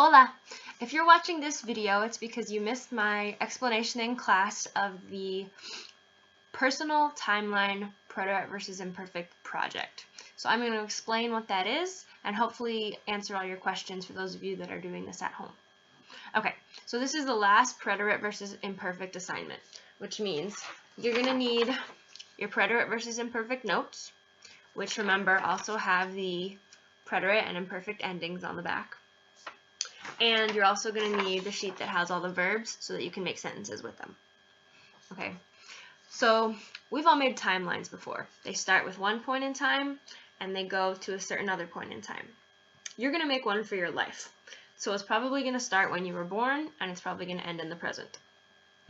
Hola! If you're watching this video, it's because you missed my explanation in class of the personal timeline Preterite versus Imperfect project. So I'm going to explain what that is and hopefully answer all your questions for those of you that are doing this at home. Okay, so this is the last Preterite versus Imperfect assignment, which means you're going to need your Preterite versus Imperfect notes, which remember also have the preterite and imperfect endings on the back. And you're also going to need the sheet that has all the verbs so that you can make sentences with them. Okay, so we've all made timelines before. They start with one point in time and they go to a certain other point in time. You're going to make one for your life. So it's probably going to start when you were born and it's probably going to end in the present,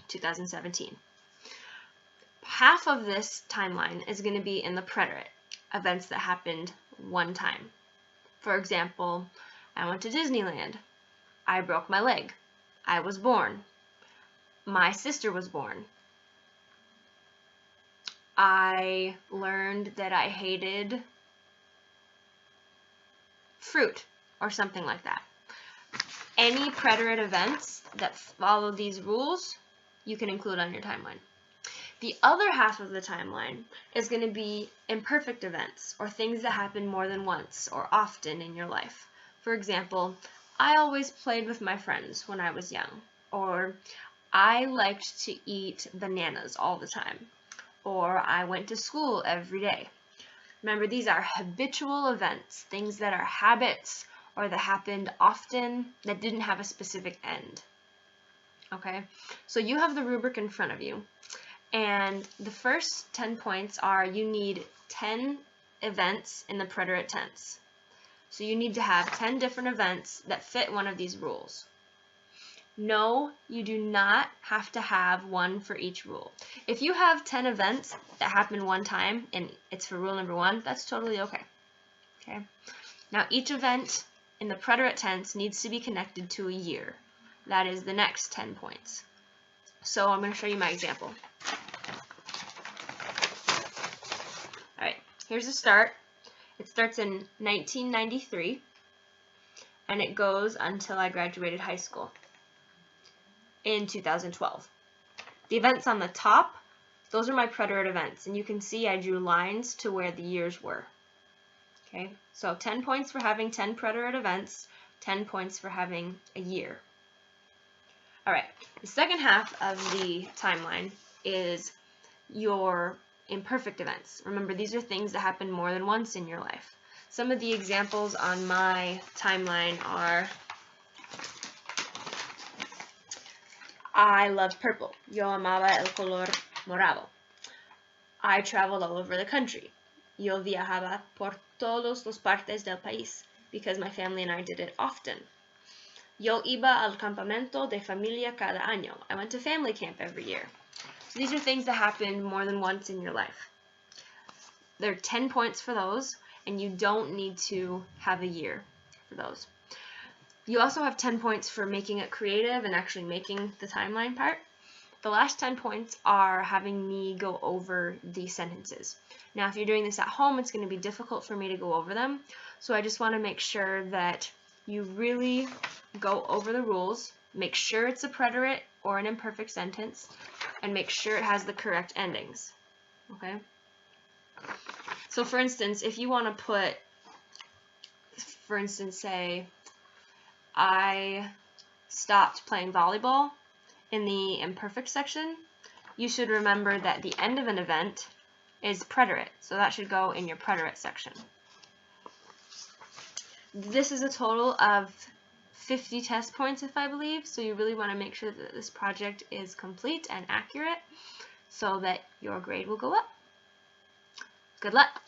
2017. Half of this timeline is going to be in the preterite, events that happened one time. For example, I went to Disneyland. I broke my leg. I was born. My sister was born. I learned that I hated fruit or something like that. Any preterite events that follow these rules, you can include on your timeline. The other half of the timeline is going to be imperfect events or things that happen more than once or often in your life. For example, I always played with my friends when I was young, or I liked to eat bananas all the time, or I went to school every day. Remember, these are habitual events, things that are habits or that happened often that didn't have a specific end. Okay, so you have the rubric in front of you, and the first 10 points are you need 10 events in the preterite tense. So you need to have 10 different events that fit one of these rules. No, you do not have to have one for each rule. If you have 10 events that happen one time and it's for rule number 1, that's totally okay. Okay. Now each event in the preterite tense needs to be connected to a year. That is the next 10 points. So I'm going to show you my example. All right, here's the start. It starts in 1993, and it goes until I graduated high school in 2012. The events on the top, those are my preterite events, and you can see I drew lines to where the years were. Okay, so 10 points for having 10 preterite events, 10 points for having a year. All right, the second half of the timeline is your imperfect events. Remember, these are things that happen more than once in your life. Some of the examples on my timeline are I loved purple. Yo amaba el color morado. I traveled all over the country. Yo viajaba por todos los partes del país because my family and I did it often. Yo iba al campamento de familia cada año. I went to family camp every year. So these are things that happened more than once in your life. There are 10 points for those, and you don't need to have a year for those. You also have 10 points for making it creative and actually making the timeline part. The last 10 points are having me go over the sentences. Now, if you're doing this at home, it's going to be difficult for me to go over them, so I just want to make sure that you really go over the rules, make sure it's a preterite or an imperfect sentence, and make sure it has the correct endings. Okay? So for instance, if you want to put, for instance, say, I stopped playing volleyball in the imperfect section, you should remember that the end of an event is preterite, so that should go in your preterite section. This is a total of 50 test points, if I believe, so you really want to make sure that this project is complete and accurate so that your grade will go up. Good luck!